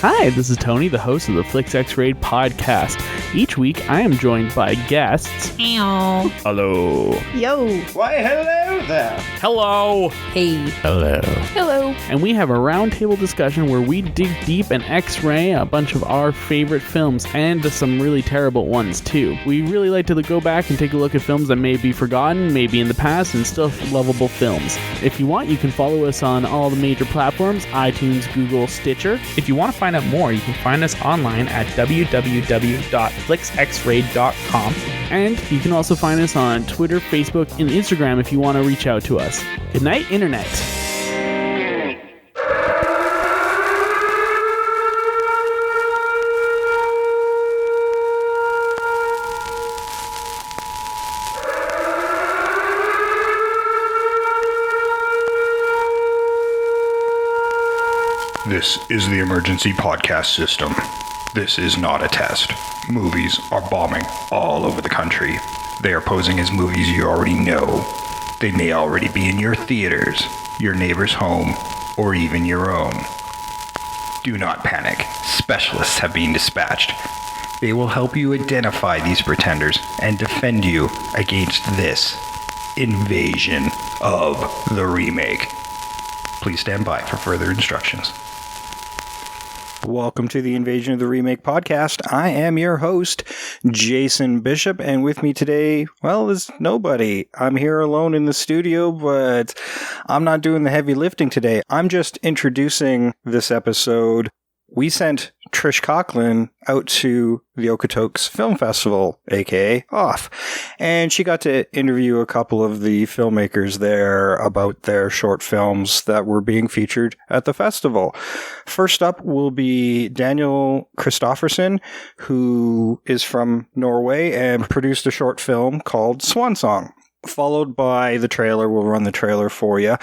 Hi, this is Tony, the host of the Flicks X-Rayed podcast. Each week, I am joined by guests. Meow. Hello. Yo. Why, hello there. Hello. Hey. Hello. Hello. And we have a roundtable discussion where we dig deep and X-ray a bunch of our favorite films and some really terrible ones too. We really like to go back and take a look at films that may be forgotten, maybe in the past, and still lovable films. If you want, you can follow us on all the major platforms, iTunes, Google, Stitcher. If you want to find out more, you can find us online at www.flicksxrayed.com. And you can also find us on Twitter, Facebook, and Instagram if you want to reach out to us. Good night, Internet. This is the emergency podcast system. This is not a test. Movies are bombing all over the country. They are posing as movies you already know. They may already be in your theaters, your neighbor's home, or even your own. Do not panic. Specialists have been dispatched. They will help you identify these pretenders and defend you against this invasion of the remake. Please stand by for further instructions. Welcome to the Invasion of the Remake podcast. I am your host, Jason Bishop, and with me today, well, is nobody. I'm here alone in the studio, but I'm not doing the heavy lifting today. I'm just introducing this episode. We sent Trish Coughlin out to the Okotoks Film Festival, aka OFF, and she got to interview a couple of the filmmakers there about their short films that were being featured at the festival. First up will be Daniel Christophersen, who is from Norway and produced a short film called Swan Song, followed by the trailer. We'll run the trailer for you.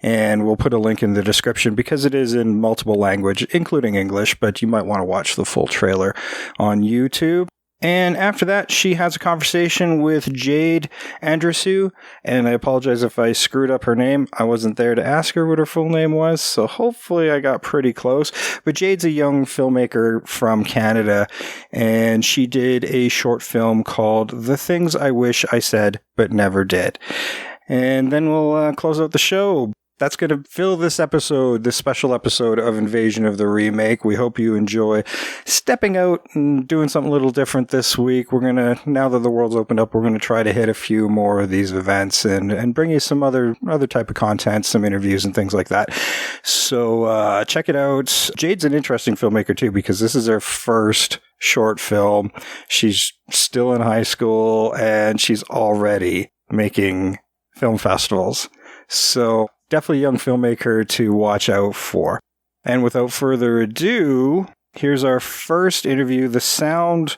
And we'll put a link in the description because it is in multiple language, including English, but you might want to watch the full trailer on YouTube. And after that, she has a conversation with Jade Andrusiw, and I apologize if I screwed up her name. I wasn't there to ask her what her full name was, so hopefully I got pretty close. But Jade's a young filmmaker from Canada, and she did a short film called The Things I Wish I Said But Never Did. And then we'll close out the show. That's going to fill this episode, this special episode of Invasion of the Remake. We hope you enjoy stepping out and doing something a little different this week. We're going to, now that the world's opened up, we're going to try to hit a few more of these events and bring you some other type of content, some interviews and things like that. So check it out. Jade's an interesting filmmaker too, because this is her first short film. She's still in high school and she's already making film festivals. So definitely a young filmmaker to watch out for. And without further ado, here's our first interview. The sound,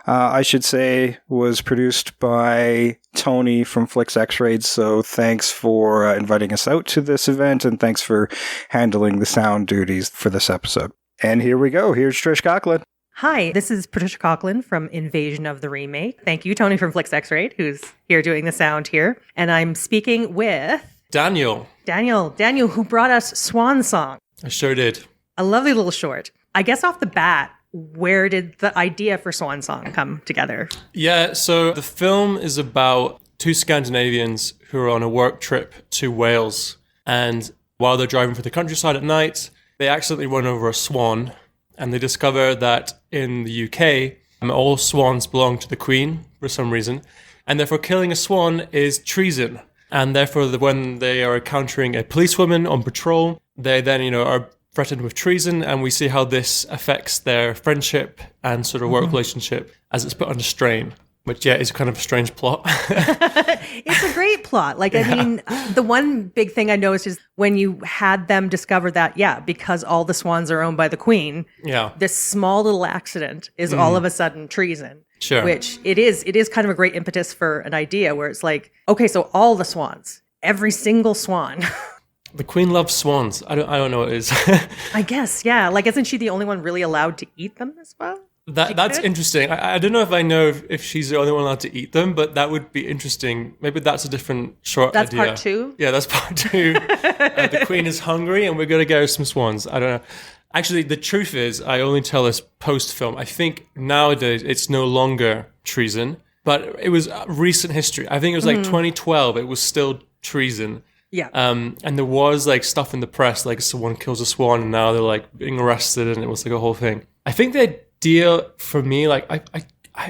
I should say, was produced by Tony from Flicks X-Rayed. So thanks for inviting us out to this event, and thanks for handling the sound duties for this episode. And here we go. Here's Trish Coughlin. Hi, this is Patricia Coughlin from Invasion of the Remake. Thank you, Tony from Flicks X-Rayed, who's here doing the sound here. And I'm speaking with Daniel, who brought us Swan Song. I sure did. A lovely little short. I guess off the bat, where did the idea for Swan Song come together? Yeah, so the film is about two Scandinavians who are on a work trip to Wales. And while they're driving through the countryside at night, they accidentally run over a swan. And they discover that in the UK, all swans belong to the Queen for some reason. And therefore killing a swan is treason. And therefore, when they are encountering a policewoman on patrol, they then, are threatened with treason. And we see how this affects their friendship and sort of work relationship as it's put under strain. Which, is kind of a strange plot. It's a great plot. I mean, the one big thing I noticed is when you had them discover that, because all the swans are owned by the Queen, this small little accident is all of a sudden treason. Sure. Which it is kind of a great impetus for an idea where it's like, okay, so all the swans, every single swan. The Queen loves swans. I don't know what it is. I guess, yeah. Isn't she the only one really allowed to eat them as well? That's interesting. I don't know if I know if she's the only one allowed to eat them, but that would be interesting. Maybe that's a different short idea. That's part two? Yeah, that's part two. The Queen is hungry and we're going to get her some swans. I don't know. Actually, the truth is, I only tell this post-film. I think nowadays it's no longer treason, but it was recent history. I think it was like 2012. It was still treason. Yeah. And there was like stuff in the press, like someone kills a swan and now they're like being arrested, and it was like a whole thing. I think the idea for me, like I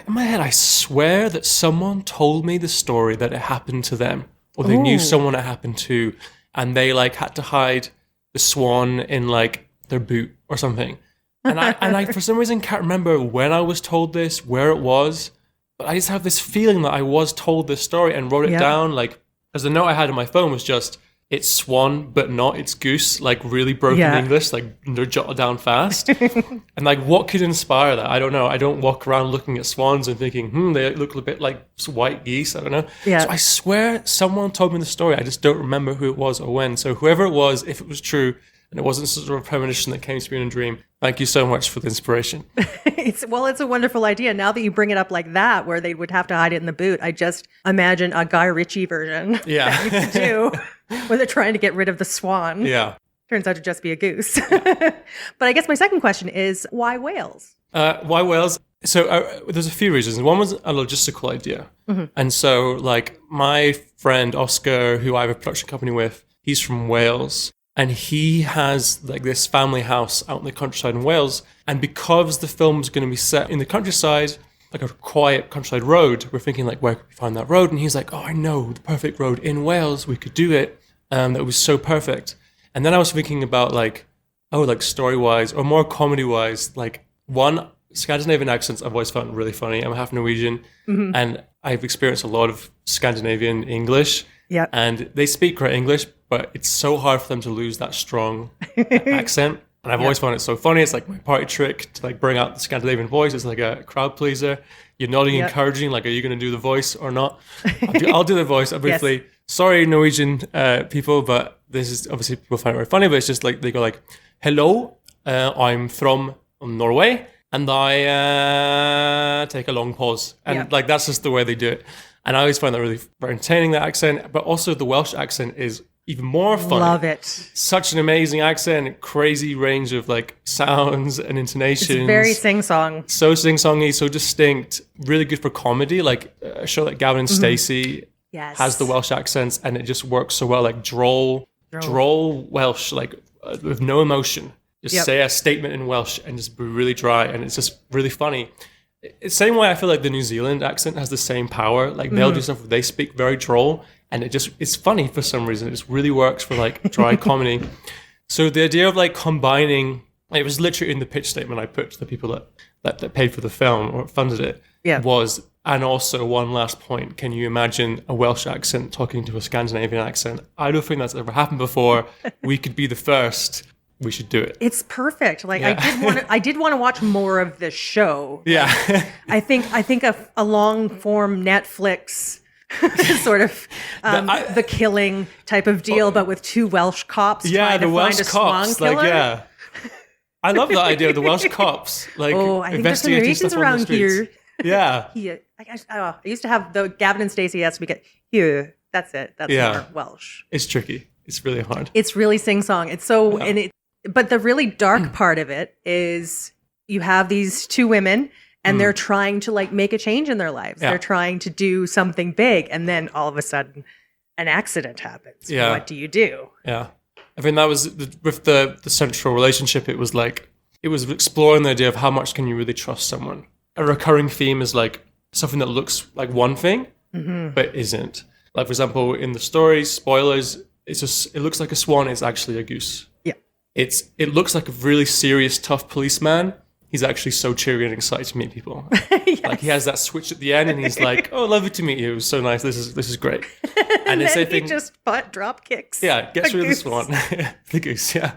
in my head, I swear that someone told me the story that it happened to them, or they knew someone it happened to, and they like had to hide the swan in like their boot or something. And I for some reason can't remember when I was told this, where it was, but I just have this feeling that I was told this story and wrote it down. Like, as the note I had on my phone was just, it's swan, but not, it's goose, like really broken English, like they're jotted down fast. And like, what could inspire that? I don't know. I don't walk around looking at swans and thinking, they look a bit like white geese. I don't know. Yeah. So I swear someone told me the story. I just don't remember who it was or when. So whoever it was, if it was true, and it wasn't sort of a premonition that came to me in a dream, thank you so much for the inspiration. It's a wonderful idea. Now that you bring it up like that, where they would have to hide it in the boot, I just imagine a Guy Ritchie version that you could do where they're trying to get rid of the swan. Yeah. Turns out to just be a goose. But I guess my second question is, why whales? Why whales? So there's a few reasons. One was a logistical idea. And so like my friend Oscar, who I have a production company with, he's from Wales. And he has like this family house out in the countryside in Wales. And because the film's going to be set in the countryside, like a quiet countryside road, we're thinking like, where could we find that road? And he's like, oh, I know the perfect road in Wales. We could do it. That was so perfect. And then I was thinking about like, like story-wise or more comedy-wise, like one, Scandinavian accents I've always found really funny. I'm half Norwegian and I've experienced a lot of Scandinavian English. Yeah. And they speak great English, but it's so hard for them to lose that strong accent. And I've always found it so funny. It's like my party trick to like bring out the Scandinavian voice. It's like a crowd pleaser. You're nodding, encouraging, like, are you going to do the voice or not? I'll do the voice. I'll briefly. Yes. Sorry, Norwegian people, but this is obviously people find it very funny, but it's just like, they go like, hello, I'm from Norway. And I take a long pause. And like, that's just the way they do it. And I always find that really very entertaining, that accent. But also the Welsh accent is even more funny. Love it. Such an amazing accent, crazy range of like sounds and intonations. It's very sing-song. So sing-songy, so distinct, really good for comedy. Like a show like Gavin and Stacey has the Welsh accents and it just works so well. Like droll Welsh, like with no emotion. Just say a statement in Welsh and just be really dry, and it's just really funny. Same way I feel like the New Zealand accent has the same power. Like they'll do stuff, they speak very droll, and it's funny for some reason. It just really works for like dry comedy. So the idea of like combining, it was literally in the pitch statement I put to the people that paid for the film or funded it, was, and also one last point, can you imagine a Welsh accent talking to a Scandinavian accent? I don't think that's ever happened before. We could be the first. We should do it. It's perfect. Like I did want to watch more of this show. Yeah. I think a long form Netflix sort of the killing type of deal, but with two Welsh cops trying to find a swan killer. Like, yeah. I love that idea of the Welsh cops. Like, I think there's some regions around here. Yeah. I used to have the Gavin and Stacey has to be here. That's it. That's more Welsh. It's tricky. It's really hard. It's really sing-song. It's so but the really dark part of it is you have these two women and they're trying to like make a change in their lives. Yeah. They're trying to do something big, and then all of a sudden an accident happens. Yeah. What do you do? Yeah. I think that was with the central relationship, it was exploring the idea of how much can you really trust someone. A recurring theme is like something that looks like one thing, but isn't. Like, for example, in the story, spoilers, it looks like a swan, it's actually a goose. Yeah. It looks like a really serious, tough policeman. He's actually so cheery and excited to meet people. Yes. Like, he has that switch at the end and he's like, oh, lovely to meet you. It was so nice. This is great. And then he just butt drop kicks. Yeah, gets rid of the swan. The goose, yeah.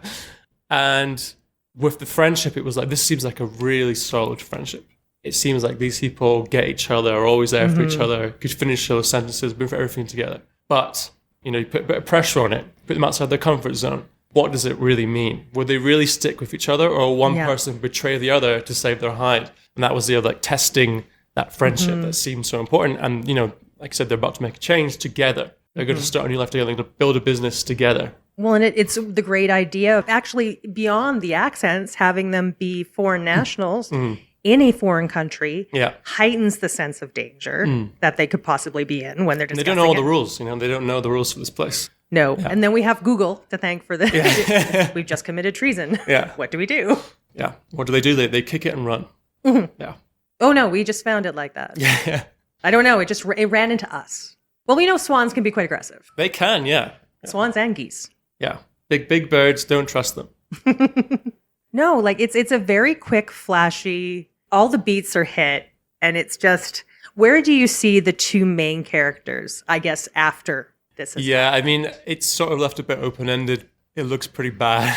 And with the friendship, it was like, this seems like a really solid friendship. It seems like these people get each other, are always there for each other, could finish those sentences, bring everything together. But, you put a bit of pressure on it, put them outside their comfort zone. What does it really mean? Would they really stick with each other, or one person betray the other to save their hide? And that was the like testing that friendship that seemed so important. And, like I said, they're about to make a change together. They're going to start a new life together, they're going to build a business together. Well, and it's the great idea of actually beyond the accents, having them be foreign nationals in a foreign country heightens the sense of danger that they could possibly be in when they're discussing They don't know all the rules, they don't know the rules for this place. No. Yeah. And then we have Google to thank for this. Yeah. We've just committed treason. Yeah. What do we do? Yeah. What do? They kick it and run. Mm-hmm. Yeah. Oh, no, we just found it like that. Yeah. I don't know. It ran into us. Well, we know swans can be quite aggressive. They can, yeah. Swans and geese. Yeah. Big birds, don't trust them. No, like it's a very quick, flashy, all the beats are hit. And it's just, where do you see the two main characters, I guess, after this? Yeah, I mean, it's sort of left a bit open-ended. It looks pretty bad.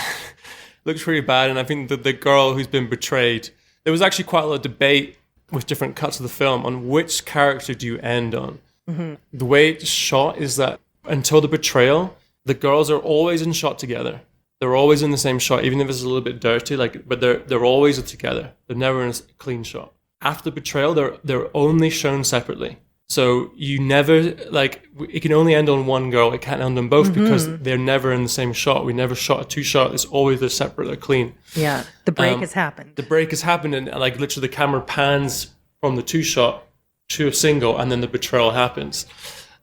And I think that the girl who's been betrayed, there was actually quite a lot of debate with different cuts of the film on which character do you end on. Mm-hmm. The way it's shot is that until the betrayal, the girls are always in shot together. They're always in the same shot, even if it's a little bit dirty. But they're always together. They're never in a clean shot. After betrayal, they're only shown separately. So you never, it can only end on one girl. It can't end on both because they're never in the same shot. We never shot a two-shot. It's always they're separate, they're clean. Yeah, the break has happened. The break has happened, and literally the camera pans from the two-shot to a single, and then the betrayal happens.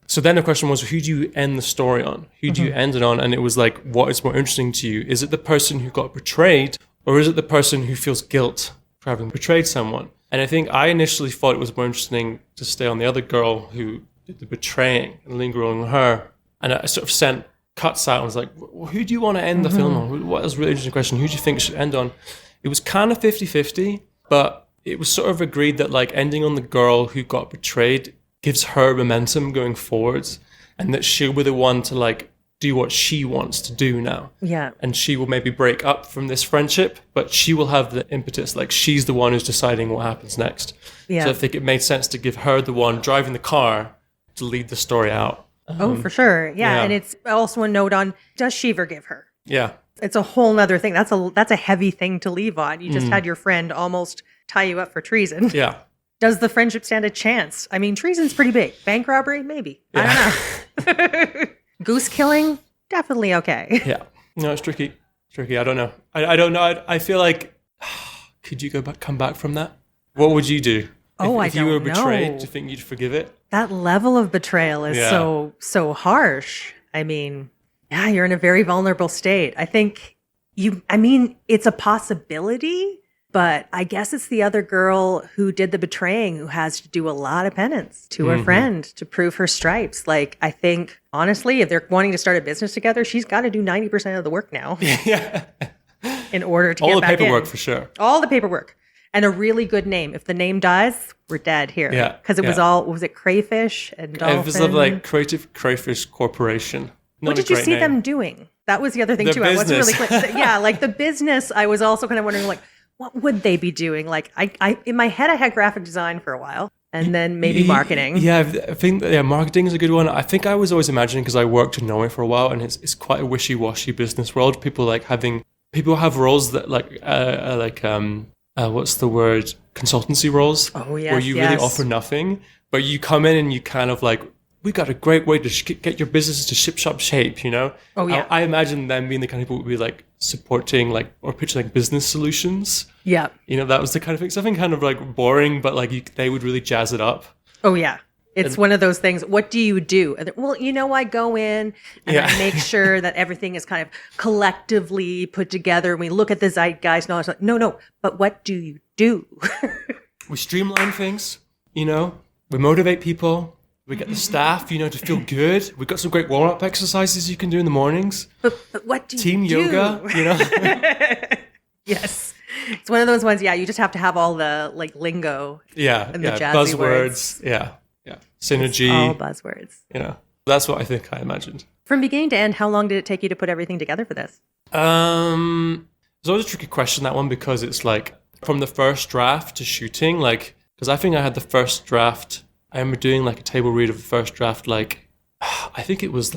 So then the question was, who do you end the story on? Who do you end it on? And it was like, what is more interesting to you? Is it the person who got betrayed, or is it the person who feels guilt for having betrayed someone? And I think I initially thought it was more interesting to stay on the other girl who did the betraying and linger on her. And I sort of sent cuts out and was like, who do you want to end the film on? What was a really interesting question. Who do you think it should end on? It was kind of 50-50, but it was sort of agreed that ending on the girl who got betrayed gives her momentum going forwards, and that she'll be the one to do what she wants to do now. Yeah. And she will maybe break up from this friendship, but she will have the impetus. She's the one who's deciding what happens next. Yeah. So I think it made sense to give her the one driving the car to lead the story out. For sure. Yeah. And it's also a note on, does she forgive her? Yeah. It's a whole nother thing. That's a heavy thing to leave on. You just had your friend almost tie you up for treason. Yeah. Does the friendship stand a chance? I mean, treason's pretty big. Bank robbery? Maybe. Yeah. I don't know. Goose killing? Definitely okay. Yeah. No, it's tricky. I don't know. I don't know. I feel like, could you come back from that? What would you do? If you were betrayed, do you think you'd forgive it? That level of betrayal is so harsh. I mean, yeah, you're in a very vulnerable state. I think it's a possibility, but I guess it's the other girl who did the betraying who has to do a lot of penance to her friend to prove her stripes. I think, honestly, if they're wanting to start a business together, she's got to do 90% of the work now. Yeah. In order to all get the back paperwork in. for sure. All the paperwork. And a really good name. If the name dies, we're dead here. Yeah. Because it was it Crayfish and Dolphin? It was Creative Crayfish Corporation. What did you see them doing? That was the other thing too. I wasn't really clear. Yeah, the business, I was also kind of wondering what would they be doing? I in my head I had graphic design for a while. And then maybe marketing. Yeah, I think marketing is a good one. I think I was always imagining, because I worked in Norway for a while, and it's quite a wishy-washy business world. People have roles that what's the word? Consultancy roles. Oh, yes, where you really offer nothing, but you come in and you kind of we got a great way to get your business to ship-shop shape, Oh, yeah. I imagine them being the kind of people who would be supporting or pitching business solutions. Yeah. That was the kind of thing. Something kind of boring, but they would really jazz it up. Oh, yeah. It's one of those things. What do you do? Well, I go in and I make sure that everything is kind of collectively put together. We look at the zeitgeist and all that. No. But what do you do? We streamline things, We motivate people. We get the staff, to feel good. We've got some great warm-up exercises you can do in the mornings. But what do you do? Team yoga, Yes. It's one of those ones, you just have to have all the lingo. Yeah, and the jazzy buzzwords. words. Yeah. Synergy. It's all buzzwords. That's what I think I imagined. From beginning to end, how long did it take you to put everything together for this? It's always a tricky question, that one, because it's from the first draft to shooting, because I think I had the first draft. I remember doing a table read of the first draft, I think it was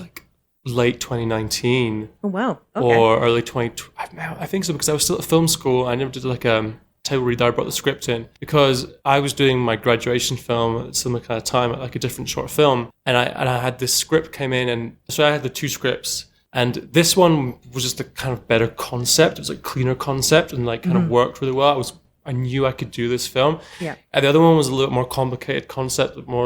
late 2019. Oh, wow. Okay. Or early 2020. I think so, because I was still at film school. I never did a table read. I brought the script in because I was doing my graduation film at similar kind of time, at a different short film. And I had this script came in, and so I had the two scripts. And this one was just a kind of better concept. It was a cleaner concept and like kind of worked really well. I knew I could do this film. Yeah. And the other one was a little more complicated concept, more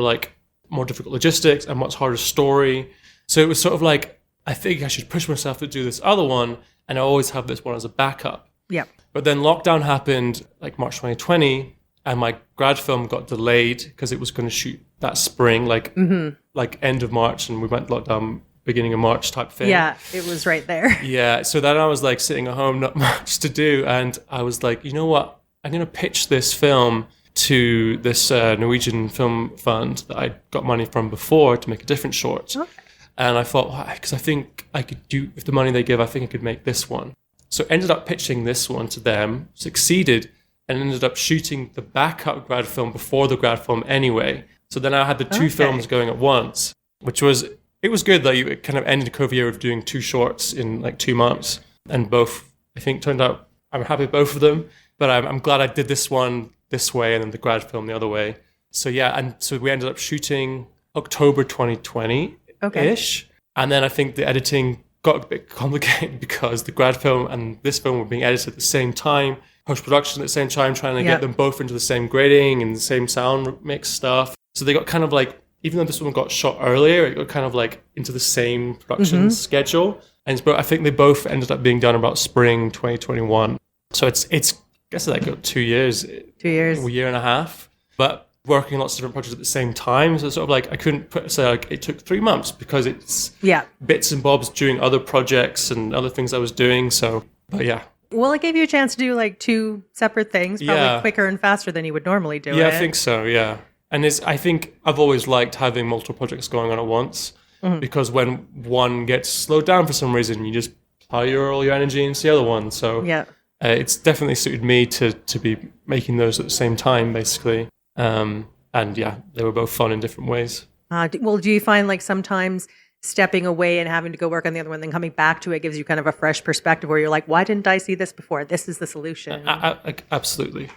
difficult logistics, a much harder story. So it was sort of like, I think I should push myself to do this other one, and I always have this one as a backup. Yeah. But then lockdown happened like March 2020, and my grad film got delayed because it was going to shoot that spring, like end of March, and we went lockdown beginning of March type thing. Yeah, it was right there. Yeah, so then I was like sitting at home, not much to do, and I was like, you know what? I'm going to pitch this film to this Norwegian film fund that I got money from before to make a different short. Okay. And I thought, because I think I could do, with the money they give, I think I could make this one. So ended up pitching this one to them, succeeded, and ended up shooting the backup grad film before the grad film anyway. So then I had the two films going at once, it was good that it kind of ended a COVID year of doing two shorts in like 2 months. And both, I think, turned out, I'm happy with both of them. But I'm glad I did this one this way and then the grad film the other way. So yeah, and so we ended up shooting October 2020-ish. And then I think the editing got a bit complicated because the grad film and this film were being edited at the same time, post-production at the same time, trying to get them both into the same grading and the same sound mix stuff. So they got kind of like, even though this one got shot earlier, it got kind of like into the same production schedule. And I think they both ended up being done about spring 2021. So it's I guess like 2 years. 2 years. A year and a half. But working on lots of different projects at the same time. So it's sort of like I couldn't say like it took 3 months because it's bits and bobs doing other projects and other things I was doing. So, but yeah. Well, it gave you a chance to do like two separate things, probably quicker and faster than you would normally do it. Yeah, I think so, yeah. And I think I've always liked having multiple projects going on at once because when one gets slowed down for some reason, you just pile all your energy into the other one. So it's definitely suited me to be making those at the same time, basically. And yeah, they were both fun in different ways. Well, do you find like sometimes stepping away and having to go work on the other one, then coming back to it gives you kind of a fresh perspective where you're like, why didn't I see this before? This is the solution. Absolutely.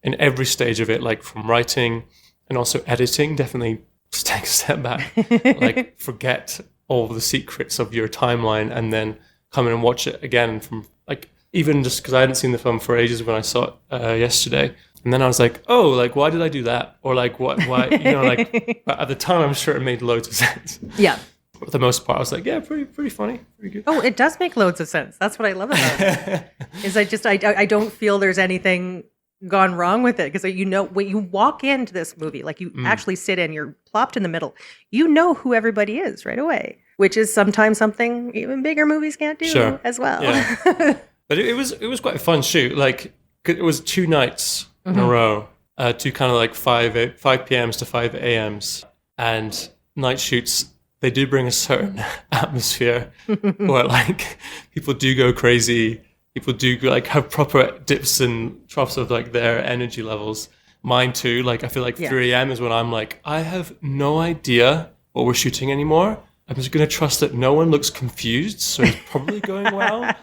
In every stage of it, like from writing and also editing, definitely just take a step back. Like forget all the secrets of your timeline and then come in and watch it again from like, even just because I hadn't seen the film for ages when I saw it yesterday. And then I was like, oh, like, why did I do that? Or like, why, like, but at the time, I'm sure it made loads of sense. Yeah. But for the most part, I was like, yeah, pretty funny, pretty good. Oh, it does make loads of sense. That's what I love about it. Is I don't feel there's anything gone wrong with it because when you walk into this movie, like you actually sit in, you're plopped in the middle, you know who everybody is right away, which is sometimes something even bigger movies can't do as well. Yeah. But it was quite a fun shoot. Like it was 2 nights in a row, to kind of like 5 p.m.s to 5 a.m.s, and night shoots. They do bring a certain atmosphere where like people do go crazy. People do like have proper dips and troughs of like their energy levels. Mine too. Like I feel like 3 a.m. is when I'm like, I have no idea what we're shooting anymore. I'm just going to trust that no one looks confused, so it's probably going well.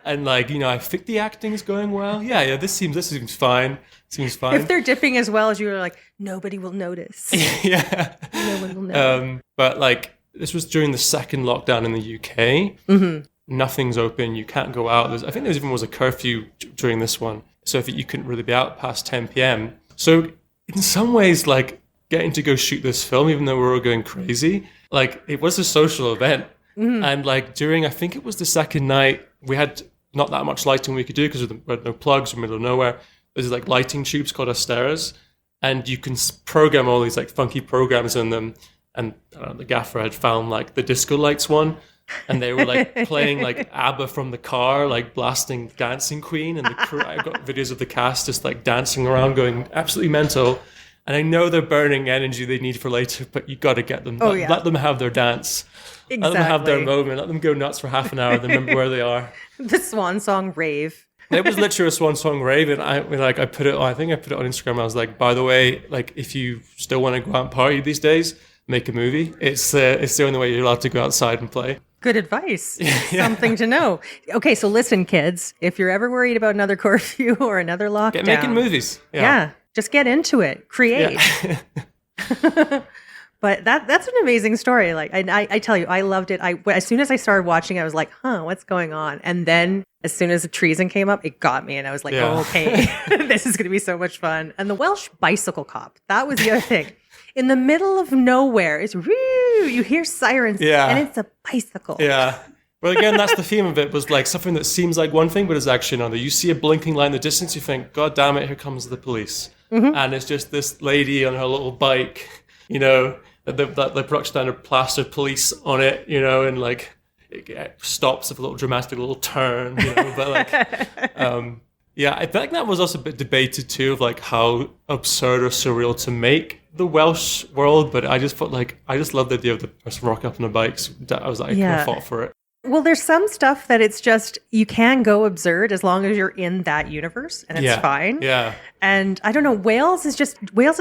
And like, I think the acting is going well. Yeah, this seems fine. Seems fine. If they're dipping as well as you, are like, nobody will notice. Yeah. No one will know. But like, this was during the second lockdown in the UK. Nothing's open. You can't go out. I think there even was a curfew during this one. So if you couldn't really be out past 10 p.m. So in some ways, like getting to go shoot this film, even though we were all going crazy, like it was a social event. And like I think it was the second night, we had not that much lighting we could do because we had no plugs, we're in the middle of nowhere. There's like lighting tubes called Asteras, and you can program all these like funky programs in them. And the gaffer had found like the disco lights one, and they were like playing like ABBA from the car, like blasting Dancing Queen, and the crew. I got videos of the cast just like dancing around, going absolutely mental. And I know they're burning energy they need for later, but you got to get them. Let them have their dance. Exactly. Let them have their moment. Let them go nuts for half an hour. Then remember where they are. The Swan Song rave. It was literally a Swan Song rave, and I put it on. I think I put it on Instagram. I was like, by the way, like if you still want to go out and party these days, make a movie. It's the only way you're allowed to go outside and play. Good advice. Something to know. Okay, so listen, kids. If you're ever worried about another curfew or another lockdown, get making movies. Yeah, just get into it. Create. Yeah. But that's an amazing story. Like, I tell you, I loved it. As soon as I started watching, I was like, what's going on? And then as soon as the treason came up, it got me. And I was like, oh, okay, this is going to be so much fun. And the Welsh bicycle cop, that was the other thing. In the middle of nowhere, it's you hear sirens and it's a bicycle. Yeah. Well, again, that's the theme of it, was like something that seems like one thing, but is actually another. You see a blinking light in the distance, you think, God damn it, here comes the police. And it's just this lady on her little bike, that the production designer plastered police on it, and like it stops with a little dramatic little turn, but like, I think that was also a bit debated too, of like how absurd or surreal to make the Welsh world, but I just felt like, I just loved the idea of the person rocking up on their bikes. I was like, I kind of fought for it. Well, there's some stuff that it's just, you can go absurd as long as you're in that universe, and it's fine. Yeah. And I don't know, Wales is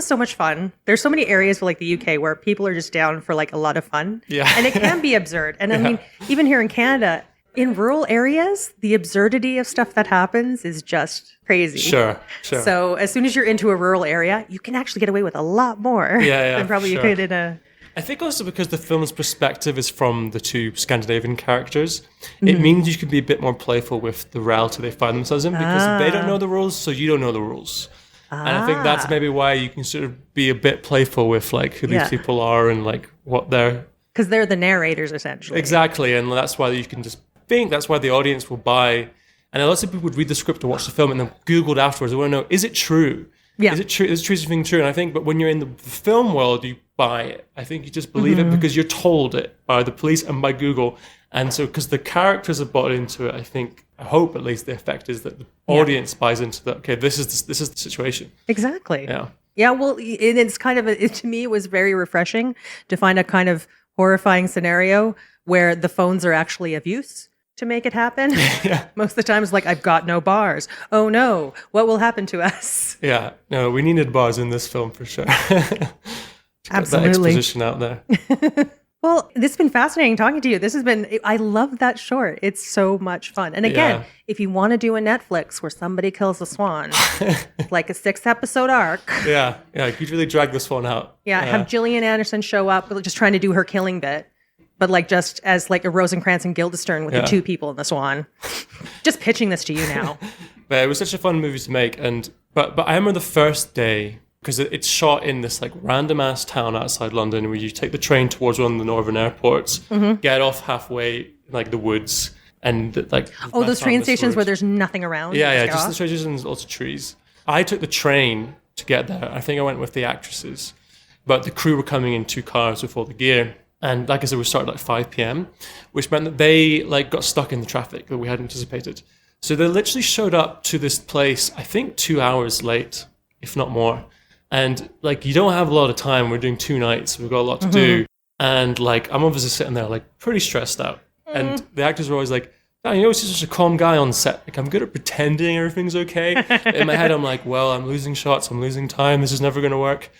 so much fun. There's so many areas for like the UK where people are just down for like a lot of fun. Yeah. And it can be absurd. And I mean, even here in Canada, in rural areas, the absurdity of stuff that happens is just crazy. Sure. So as soon as you're into a rural area, you can actually get away with a lot more than probably you could in a... I think also because the film's perspective is from the two Scandinavian characters, it means you can be a bit more playful with the reality they find themselves in, because they don't know the rules, so you don't know the rules. And I think that's maybe why you can sort of be a bit playful with like who these people are and like what they're... Because they're the narrators, essentially. Exactly, and that's why you can just think, that's why the audience will buy. And lots of people would read the script or watch the film and then Googled afterwards, they want to know, is it true? Yeah. Is it true? Is something true? And I think, but when you're in the film world, you buy it. I think you just believe it because you're told it by the police and by Google. And so, because the characters are bought into it, I hope at least the effect is that the audience buys into that. Okay, this is the situation. Exactly. Yeah. Yeah. Well, it's kind of to me, it was very refreshing to find a kind of horrifying scenario where the phones are actually of use to make it happen. Most of the time it's like, I've got no bars. Oh no, what will happen to us? Yeah, no, we needed bars in this film for sure. Absolutely. That exposition out there. Well, this has been fascinating talking to you. I love that short. It's so much fun. And again, if you want to do a Netflix where somebody kills a swan, like a 6-episode arc. Yeah, you'd really drag this one out. Yeah, have Gillian Anderson show up, just trying to do her killing bit. But like just as like a Rosencrantz and Guildenstern with the two people in the Swan. Just pitching this to you now. But it was such a fun movie to make, but I remember the first day, because it's shot in this like random ass town outside London where you take the train towards one of the northern airports, get off halfway in like the woods, and like those train stations where there's nothing around. Yeah, just the train stations and lots of trees. I took the train to get there. I think I went with the actresses, but the crew were coming in 2 cars with all the gear. And like I said, we started at like 5 p.m., which meant that they like got stuck in the traffic that we hadn't anticipated. So they literally showed up to this place, I think 2 hours late, if not more. And like, you don't have a lot of time. We're doing 2 nights. We've got a lot to do. And like, I'm obviously sitting there like pretty stressed out. And the actors were always like, oh, he's such a calm guy on set. Like, I'm good at pretending everything's okay. In my head, I'm like, well, I'm losing shots. I'm losing time. This is never going to work.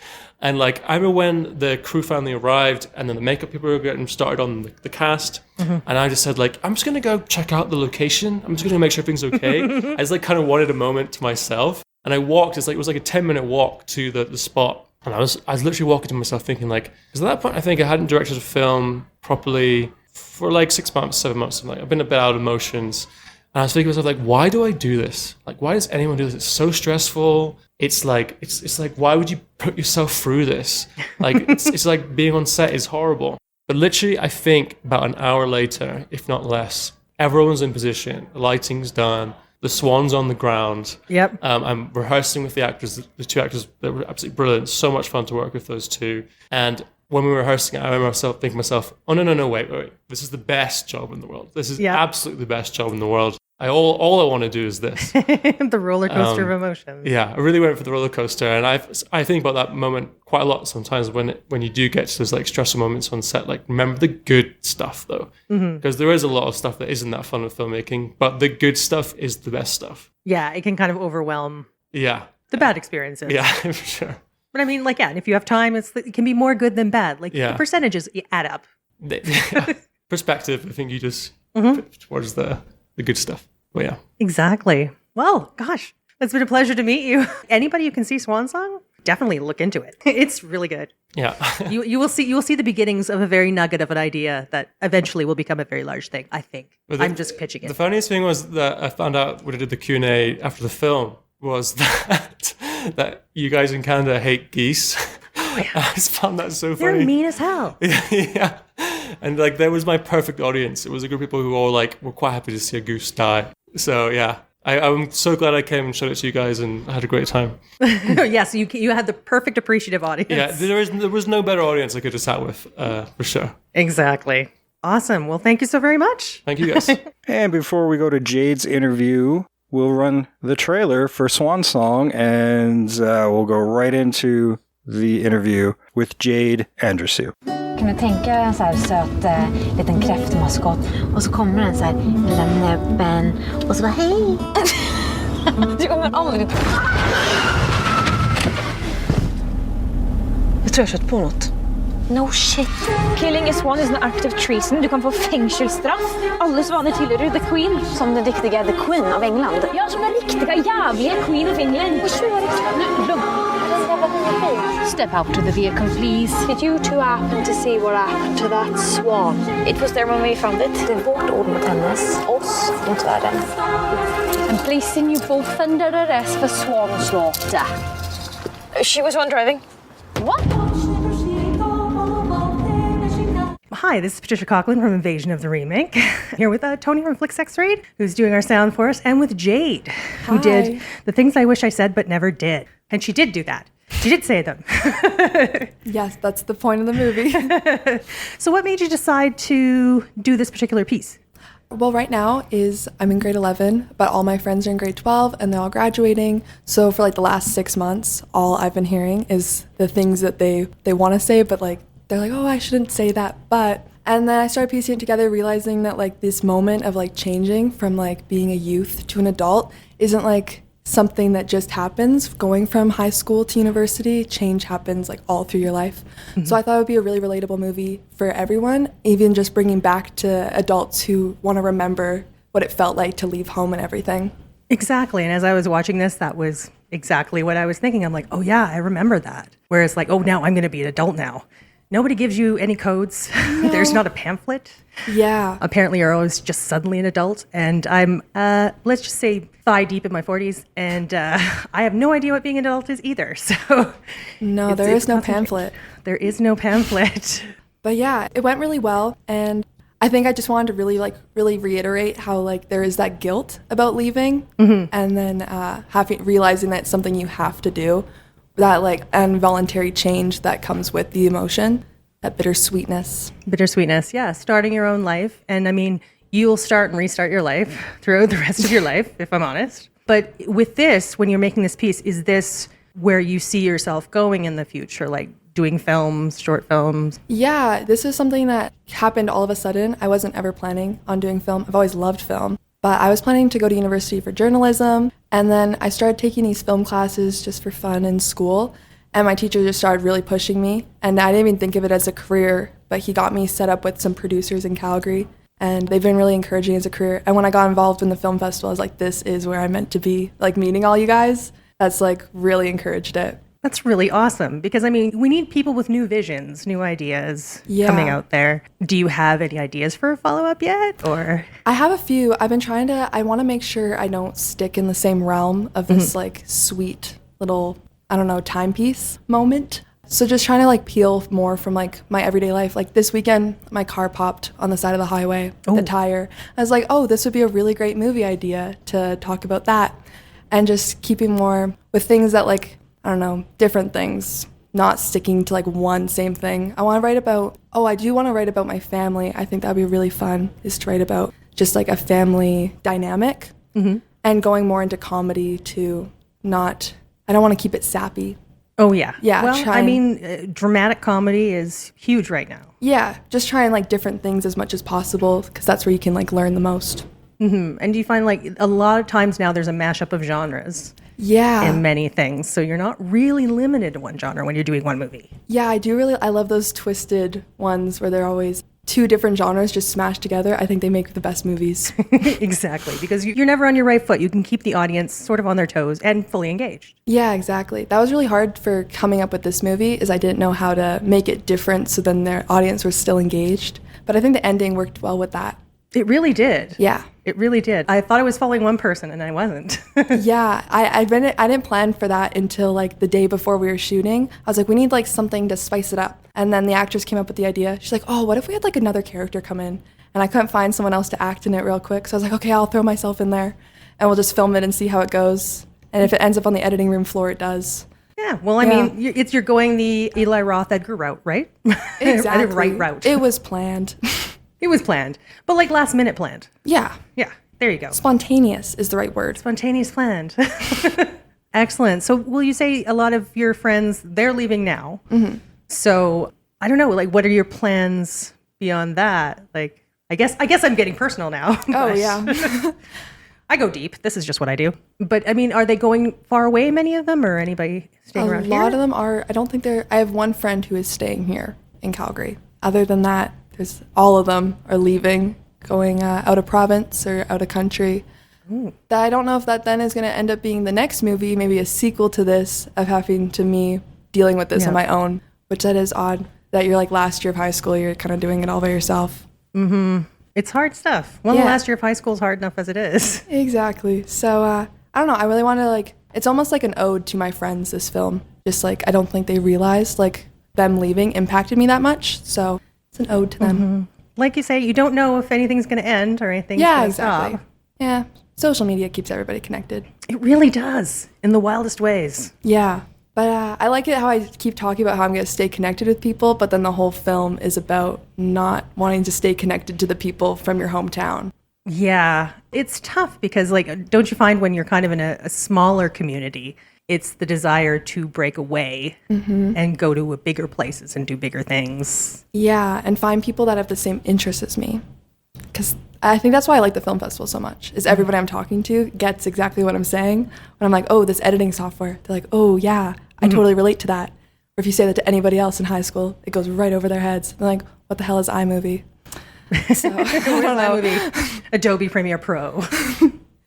And like, I remember when the crew finally arrived and then the makeup people were getting started on the cast. And I just said like, I'm just going to go check out the location. I'm just going to make sure everything's okay. I just like kind of wanted a moment to myself. And I walked, it was like a 10-minute walk to the spot. And I was literally walking to myself thinking like, because at that point, I think I hadn't directed a film properly for like 6 months, 7 months, something like. I've been a bit out of motions. And I was thinking to myself, like, why do I do this? Like, why does anyone do this? It's so stressful. It's like, it's like, why would you put yourself through this? Like, it's like being on set is horrible. But literally, I think about an hour later, if not less, everyone's in position. The lighting's done. The Swan's on the ground. Yep. I'm rehearsing with the actors, the 2 actors that were absolutely brilliant. So much fun to work with those 2. And when we were rehearsing, I remember thinking to myself, oh, no, wait. This is the best job in the world. This is absolutely the best job in the world. All I want to do is this. The roller coaster of emotions. Yeah, I really went for the roller coaster. And I think about that moment quite a lot sometimes when you do get to those like stressful moments on set. Like, remember the good stuff, though. Because there is a lot of stuff that isn't that fun with filmmaking. But the good stuff is the best stuff. Yeah, it can kind of overwhelm the bad experiences. Yeah, for sure. But I mean, like, and if you have time, it can be more good than bad. Like, the percentages add up. Perspective, I think you just put towards the good stuff. Well, yeah. Exactly. Well, gosh, it's been a pleasure to meet you. Anybody who can see Swan Song? definitely look into it. It's really good. Yeah. You will see the beginnings of a very nugget of an idea that eventually will become a very large thing, I think. I'm just pitching it. The funniest thing was that I found out when I did the Q&A after the film was that you guys in Canada hate geese. Oh, yeah. I just found that so funny. They're mean as hell. Yeah. And like, there was my perfect audience. It was a group of people who all like were quite happy to see a goose die. So yeah, I'm so glad I came and showed it to you guys, and I had a great time. Yes, you had the perfect appreciative audience. Yeah, there was no better audience I could have sat with, for sure. Exactly. Awesome. Well, thank you so very much. Thank you, guys. And before we go to Jade's interview, we'll run the trailer for Swan Song, and we'll go right into the interview with Jade Andrusiw. Kan du tänka dig en så här söt liten kräftmaskot och så kommer den så här lilla näbben och så bara hej. Du kommer aldrig. Jag tror jag kört på något. No shit. Killing a swan is an act of treason. Du kan få fängelsestraff. Alla svanar tillhör the queen. Som den riktiga the queen av England. Ja, som den riktiga jävliga queen of England. Och kör nu. Step out to the vehicle, please. Did you two happen to see what happened to that swan? It was there when we found it. Det är vårt ord mot hennes. Oss mot världen. I'm placing you both under arrest for swan slaughter. She was one driving. What? Hi, this is Patricia Coughlin from Invasion of the Remake. Here with Tony from Flick Sex Raid, who's doing our sound for us, and with Jade, who did the things I wish I said but never did. And she did do that. She did say them. Yes, that's the point of the movie. So what made you decide to do this particular piece? Well, right now I'm in grade 11, but all my friends are in grade 12 and they're all graduating. So for like the last 6 months, all I've been hearing is the things that they want to say, but like they're like, oh, I shouldn't say that, but. And then I started piecing it together, realizing that like this moment of like changing from like being a youth to an adult isn't like something that just happens. Going from high school to university, change happens like all through your life. Mm-hmm. So I thought it would be a really relatable movie for everyone, even just bringing back to adults who want to remember what it felt like to leave home and everything. Exactly. And as I was watching this, that was exactly what I was thinking. I'm like, oh yeah, I remember that. Whereas like, oh, now I'm going to be an adult now. Nobody gives you any codes. No. There's not a pamphlet. Yeah. Apparently, you're always just suddenly an adult. And I'm, let's just say, thigh deep in my 40s. And I have no idea what being an adult is either. So no, there is no pamphlet. There is no pamphlet. But yeah, it went really well. And I think I just wanted to really reiterate how like there is that guilt about leaving. Mm-hmm. And then realizing that it's something you have to do. That like involuntary change that comes with the emotion, that bittersweetness. Bittersweetness, yeah. Starting your own life. And I mean, you'll start and restart your life throughout the rest of your life, if I'm honest. But with this, when you're making this piece, is this where you see yourself going in the future? Like doing films, short films? Yeah, this is something that happened all of a sudden. I wasn't ever planning on doing film. I've always loved film. But I was planning to go to university for journalism, and then I started taking these film classes just for fun in school, and my teacher just started really pushing me, and I didn't even think of it as a career, but he got me set up with some producers in Calgary, and they've been really encouraging as a career. And when I got involved in the film festival, I was like, this is where I'm meant to be, like meeting all you guys. That's like really encouraged it. That's really awesome because, I mean, we need people with new visions, new ideas coming out there. Do you have any ideas for a follow-up yet? Or I have a few. I want to make sure I don't stick in the same realm of this like sweet little, I don't know, timepiece moment. So just trying to like peel more from like my everyday life. Like this weekend, my car popped on the side of the highway, the tire. I was like, oh, this would be a really great movie idea to talk about that. And just keeping more with things that like, I don't know, different things, not sticking to like one same thing. I do want to write about my family. I think that'd be really fun, is to write about just like a family dynamic and going more into comedy to I don't want to keep it sappy. Oh, yeah. Yeah. Well, dramatic comedy is huge right now. Yeah. Just trying like different things as much as possible because that's where you can like learn the most. Mm-hmm. And do you find like a lot of times now there's a mashup of genres? Yeah. In many things. So you're not really limited to one genre when you're doing one movie. Yeah, I love those twisted ones where they're always two different genres just smashed together, I think they make the best movies. Exactly, because you're never on your right foot. You can keep the audience sort of on their toes and fully engaged. Yeah, exactly. That was really hard for coming up with this movie, is I didn't know how to make it different so then their audience was still engaged. But I think the ending worked well with that. It really did. Yeah. It really did. I thought I was following one person and I wasn't. Yeah, I didn't plan for that until like the day before we were shooting. I was like, we need like something to spice it up. And then the actress came up with the idea. She's like, oh, what if we had like another character come in? And I couldn't find someone else to act in it real quick. So I was like, okay, I'll throw myself in there and we'll just film it and see how it goes. And if it ends up on the editing room floor, it does. Yeah, well, I mean, you're going the Eli Roth Edgar route, right? Exactly. The right route. It was planned. It was planned, but like last minute planned. Yeah. Yeah, there you go. Spontaneous is the right word. Spontaneous planned. Excellent. So will you say a lot of your friends, they're leaving now? Mm-hmm. So I don't know, like what are your plans beyond that? Like, I guess I'm getting personal now. Oh, yeah. I go deep. This is just what I do. But I mean, are they going far away, many of them, or anybody staying around here? A lot of them are. I don't think I have one friend who is staying here in Calgary. Other than that, all of them are leaving, going out of province or out of country. Ooh. That I don't know if that then is going to end up being the next movie, maybe a sequel to this, of having to me dealing with this on my own, which that is odd that you're like last year of high school, you're kind of doing it all by yourself. Mm-hmm. It's hard stuff. Well, the last year of high school is hard enough as it is. Exactly. So I don't know. I really want to like, it's almost like an ode to my friends, this film. Just like, I don't think they realized like them leaving impacted me that much. So it's an ode to them. Mm-hmm. Like you say, you don't know if anything's going to end or anything's going to stop. Yeah, social media keeps everybody connected. It really does, in the wildest ways. Yeah, but I like it how I keep talking about how I'm going to stay connected with people, but then the whole film is about not wanting to stay connected to the people from your hometown. Yeah, it's tough because, like, don't you find when you're kind of in a smaller community, it's the desire to break away and go to bigger places and do bigger things. Yeah, and find people that have the same interests as me. Because I think that's why I like the film festival so much, is everybody I'm talking to gets exactly what I'm saying. When I'm like, oh, this editing software, they're like, oh, yeah, I totally relate to that. Or if you say that to anybody else in high school, it goes right over their heads. They're like, what the hell is iMovie? So, I don't know. iMovie? Adobe Premiere Pro.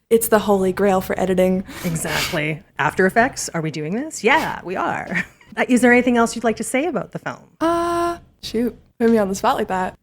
It's the holy grail for editing. Exactly. After Effects, are we doing this? Yeah, we are. Is there anything else you'd like to say about the film? Shoot. Put me on the spot like that.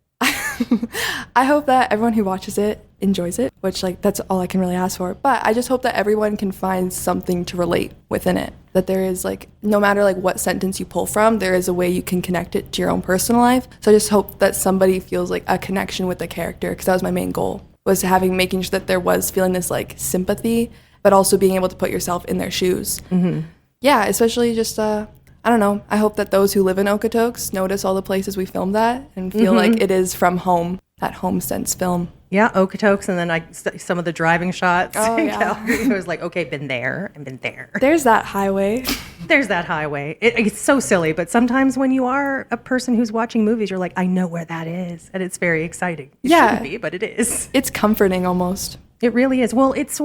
I hope that everyone who watches it enjoys it, which like that's all I can really ask for. But I just hope that everyone can find something to relate within it. That there is like, no matter like what sentence you pull from, there is a way you can connect it to your own personal life. So I just hope that somebody feels like a connection with the character, because that was my main goal. Was making sure that there was feeling this like sympathy, but also being able to put yourself in their shoes. Mm-hmm. Yeah, especially just, I don't know, I hope that those who live in Okotoks notice all the places we filmed at and feel like it is from home, that home sense film. Yeah, Okotoks, and then some of the driving shots in Calgary. I was like, okay, been there and been there. There's that highway. There's that highway. It's so silly, but sometimes when you are a person who's watching movies, you're like, I know where that is, and it's very exciting. It shouldn't be, but it is. It's comforting almost. It really is. Well, it's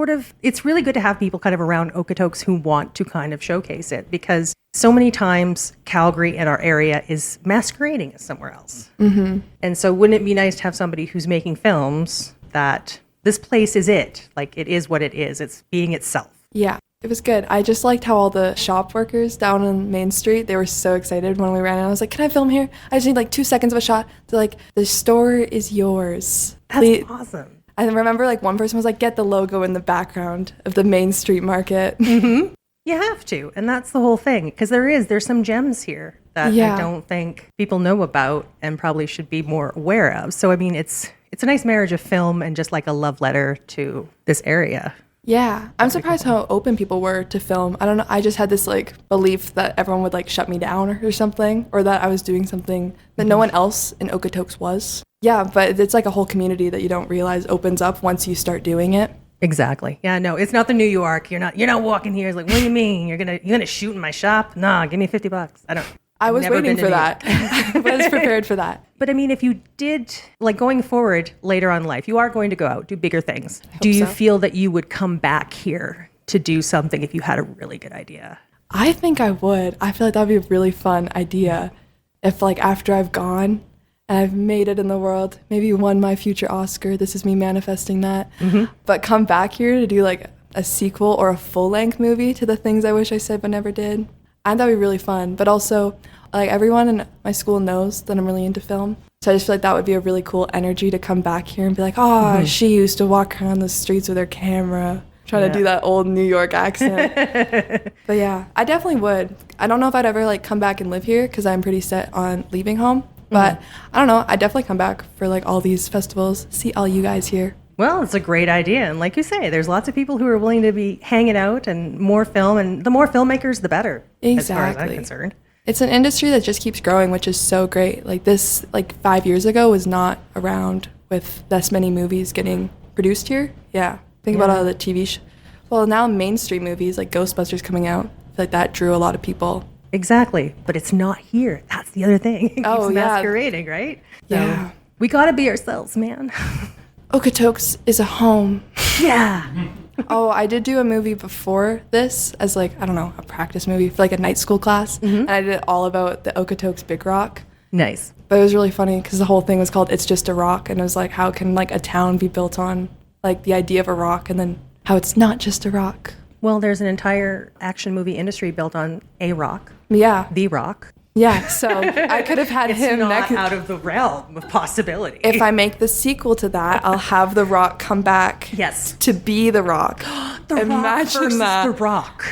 really good to have people kind of around Okotoks who want to kind of showcase it, because so many times Calgary and our area is masquerading as somewhere else. Mm-hmm. And so wouldn't it be nice to have somebody who's making films that this place is it? Like, it is what it is. It's being itself. Yeah, it was good. I just liked how all the shop workers down on Main Street, they were so excited when we ran in. I was like, can I film here? I just need like 2 seconds of a shot. They're like, the store is yours. That's awesome. I remember like one person was like, get the logo in the background of the Main Street Market. Mm-hmm. You have to. And that's the whole thing. Because there's some gems here that I don't think people know about and probably should be more aware of. So, I mean, it's a nice marriage of film and just like a love letter to this area. Yeah. I'm surprised how open people were to film. I don't know. I just had this like belief that everyone would like shut me down or something, or that I was doing something that no one else in Okotoks was. Yeah, but it's like a whole community that you don't realize opens up once you start doing it. Exactly. Yeah, no, it's not the New York. You're not walking here. It's like, what do you mean? You're gonna shoot in my shop? Nah, give me $50. I was waiting for that. I was prepared for that. But I mean, if you did, like going forward later on in life, you are going to go out, do bigger things. Do you feel that you would come back here to do something if you had a really good idea? I think I would. I feel like that would be a really fun idea if like after I've gone and I've made it in the world, maybe won my future Oscar. This is me manifesting that. But come back here to do like a sequel or a full-length movie to the things I wish I said but never did. I thought it'd be really fun. But also, like, everyone in my school knows that I'm really into film. So I just feel like that would be a really cool energy to come back here and be like, oh, she used to walk around the streets with her camera, trying to do that old New York accent. But yeah, I definitely would. I don't know if I'd ever like come back and live here because I'm pretty set on leaving home. But I don't know, I'd definitely come back for like all these festivals, see all you guys here. Well, it's a great idea. And like you say, there's lots of people who are willing to be hanging out and more film. And the more filmmakers, the better. Exactly. As far as I'm concerned. It's an industry that just keeps growing, which is so great. Like this, like 5 years ago was not around with this many movies getting produced here. Yeah. Think about all the TV well, now mainstream movies like Ghostbusters coming out. I feel like that drew a lot of people. Exactly. But it's not here. That's the other thing. It keeps masquerading, right? Yeah. So we got to be ourselves, man. Okotoks is a home. Yeah. Oh, I did do a movie before this as like, I don't know, a practice movie for like a night school class. And I did it all about the Okotoks Big Rock. Nice. But it was really funny because the whole thing was called It's Just a Rock. And it was like, how can like a town be built on like the idea of a rock and then how it's not just a rock. Well, there's an entire action movie industry built on a rock. Yeah. The Rock. Yeah, so I could have had him not out of the realm of possibility. If I make the sequel to that, I'll have The Rock come back. Yes. To be The Rock. Imagine Rock versus that. The Rock.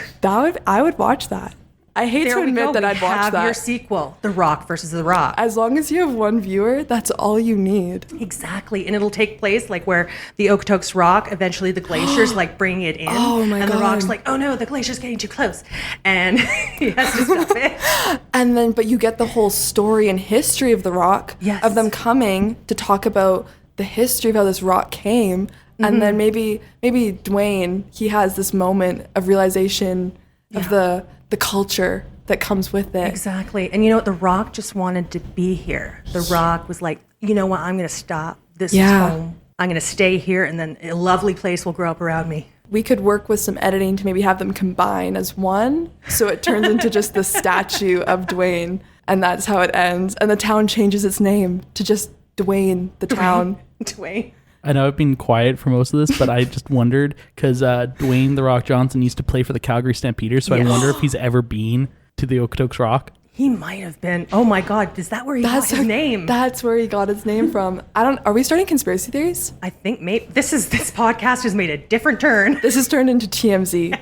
I would watch that. I hate to admit that I'd watch that. Have your sequel, The Rock versus The Rock. As long as you have one viewer, that's all you need. Exactly. And it'll take place like where the Okotoks rock, eventually the glaciers like bring it in. Oh my God. And The Rock's like, oh no, the glacier's getting too close. And he has to stop it. And then, but you get the whole story and history of The Rock. Yes. Of them coming to talk about the history of how this rock came. And then maybe Dwayne, he has this moment of realization of the culture that comes with it. Exactly. And you know what? The Rock just wanted to be here. The Rock was like, you know what? I'm going to stop. This is home. I'm going to stay here, and then a lovely place will grow up around me. We could work with some editing to maybe have them combine as one, so it turns into just the statue of Dwayne, and that's how it ends. And the town changes its name to just Dwayne, the town. Dwayne. I know I've been quiet for most of this, but I just wondered because Dwayne "The Rock" Johnson used to play for the Calgary Stampeders, so I wonder if he's ever been to the Okotoks Rock. He might have been. Oh my God, is that where he got his name? That's where he got his name from. Are we starting conspiracy theories? I think maybe this podcast has made a different turn. This has turned into TMZ.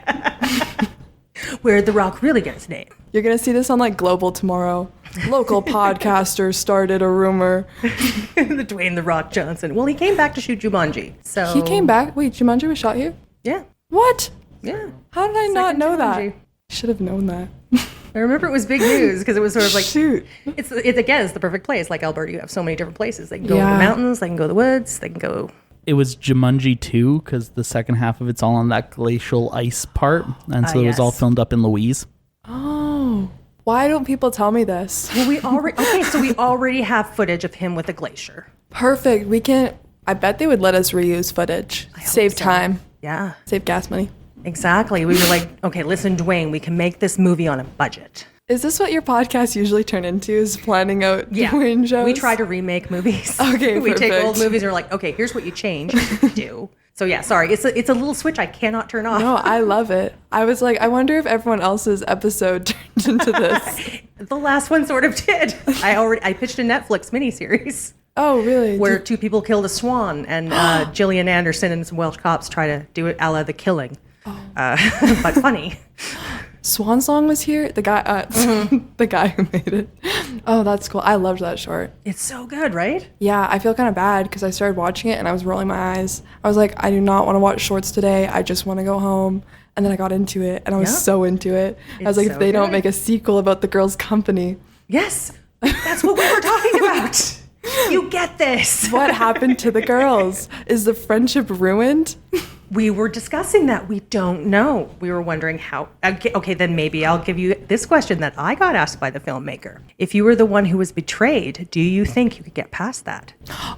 Where The Rock really gets his name. You're gonna see this on like Global tomorrow. Local podcasters started a rumor. The Dwayne "The Rock" Johnson. Well, he came back to shoot Jumanji. So he came back. Wait, Jumanji was shot here? Yeah. What? Yeah. How did I not know Jumanji. that? Should have known that. I remember it was big news because it was sort of like shoot. It's the perfect place. Like Alberta, you have so many different places. They can go to the mountains. They can go to the woods. They can go. It was Jumanji 2 because the second half of it's all on that glacial ice part, and so it was all filmed up in Louise. Oh, why don't people tell me this? Well, we already have footage of him with a glacier. Perfect. We can. I bet they would let us reuse footage. Save time. Yeah. Save gas money. Exactly. We were like, okay, listen, Dwayne, we can make this movie on a budget. Is this what your podcasts usually turn into, is planning out Dwayne shows? We try to remake movies. Okay, we perfect. take old movies and we're like, okay, here's what you change. Do. So yeah, sorry. It's a little switch I cannot turn off. No, I love it. I was like, I wonder if everyone else's episode turned into this. The last one sort of did. I pitched a Netflix miniseries. Oh, really? Where two people killed a swan, and Gillian Anderson and some Welsh cops try to do it a la The Killing. But funny. Swan Song was here. The guy, the guy who made it. Oh, that's cool. I loved that short. It's so good, right? Yeah, I feel kind of bad because I started watching it and I was rolling my eyes. I was like, I do not want to watch shorts today. I just want to go home. And then I got into it, and I was so into it. I was like, if they don't make a sequel about the girls' company. Yes, that's what we were talking about. You get this. What happened to the girls? Is the friendship ruined? We were discussing that. We don't know. We were wondering how. Okay, then maybe I'll give you this question that I got asked by the filmmaker. If you were the one who was betrayed, do you think you could get past that?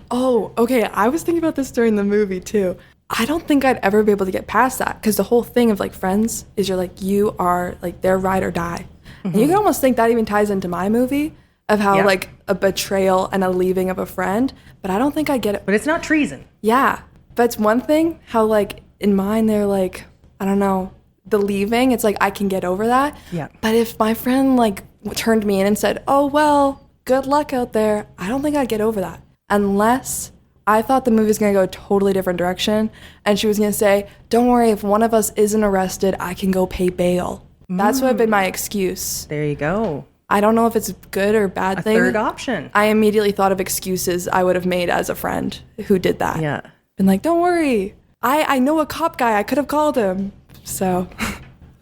Oh, okay. I was thinking about this during the movie too. I don't think I'd ever be able to get past that because the whole thing of like friends is you're like, you are like their ride or die. Mm-hmm. And you can almost think that even ties into my movie of how like a betrayal and a leaving of a friend, but I don't think I get it. But it's not treason. Yeah. But it's one thing how, like, in mine, they're like, I don't know, the leaving, it's like I can get over that. Yeah. But if my friend, like, turned me in and said, oh, well, good luck out there, I don't think I'd get over that. Unless I thought the movie was going to go a totally different direction, and she was going to say, don't worry, if one of us isn't arrested, I can go pay bail. That's what had been my excuse. There you go. I don't know if it's a good or bad thing. Third option. I immediately thought of excuses I would have made as a friend who did that. Yeah. Been like, don't worry. I know a cop guy. I could have called him. So,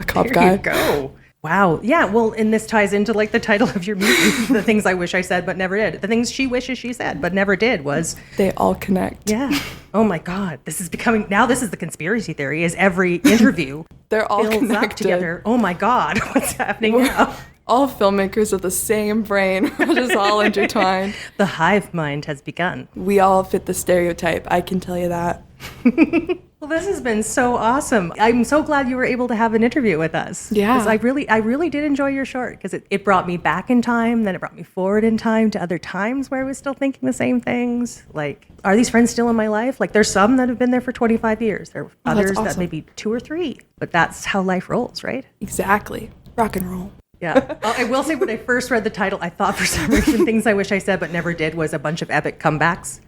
a cop guy. There you go. Wow. Yeah. Well, and this ties into like the title of your movie, The Things I Wish I Said But Never Did. The things she wishes she said but never did was... They all connect. Yeah. Oh my God. This is the conspiracy theory is every interview They're all builds connected. up together. Oh my God. What's happening now? All filmmakers with the same brain. We're just all intertwined. The hive mind has begun. We all fit the stereotype. I can tell you that. Well, this has been so awesome. I'm so glad you were able to have an interview with us. Yeah. 'Cause I really did enjoy your short because it brought me back in time, then it brought me forward in time to other times where I was still thinking the same things. Like, are these friends still in my life? Like, there's some that have been there for 25 years. There are others that maybe 2 or 3. But that's how life rolls, right? Exactly. Rock and roll. Yeah. I will say when I first read the title, I thought for some reason Things I Wish I Said But Never Did was a bunch of epic comebacks.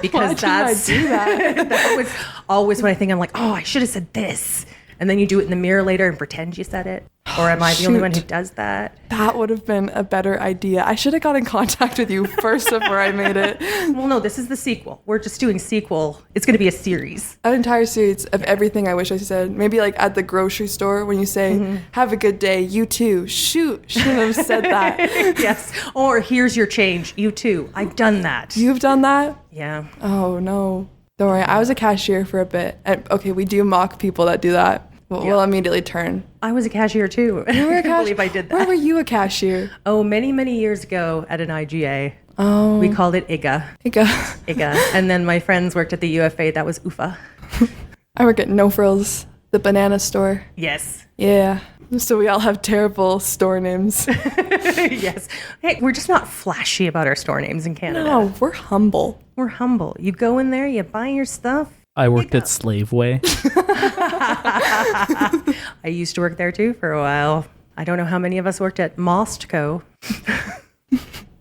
Because I do that? that was always when I think I'm like, oh, I should have said this. And then you do it in the mirror later and pretend you said it. Or am I the only one who does that? That would have been a better idea. I should have got in contact with you first before I made it. Well, no, this is the sequel. We're just doing sequel. It's going to be a series. An entire series of everything I wish I said. Maybe like at the grocery store when you say, have a good day, you too. Shoot, shouldn't have said that. Yes. Or here's your change, you too. I've done that. You've done that? Yeah. Oh, no. Don't worry. I was a cashier for a bit. And, okay, we do mock people that do that. We'll immediately turn. I was a cashier too. You were a I can't believe I did that. Where were you a cashier? Oh, many, many years ago at an IGA. Oh. We called it IGA. IGA. And then my friends worked at the UFA. That was UFA. I work at No Frills, the banana store. Yes. Yeah. So we all have terrible store names. Yes. Hey, we're just not flashy about our store names in Canada. No, we're humble. We're humble. You go in there, you buy your stuff. I worked at Slaveway. I used to work there too for a while. I don't know how many of us worked at Mostco.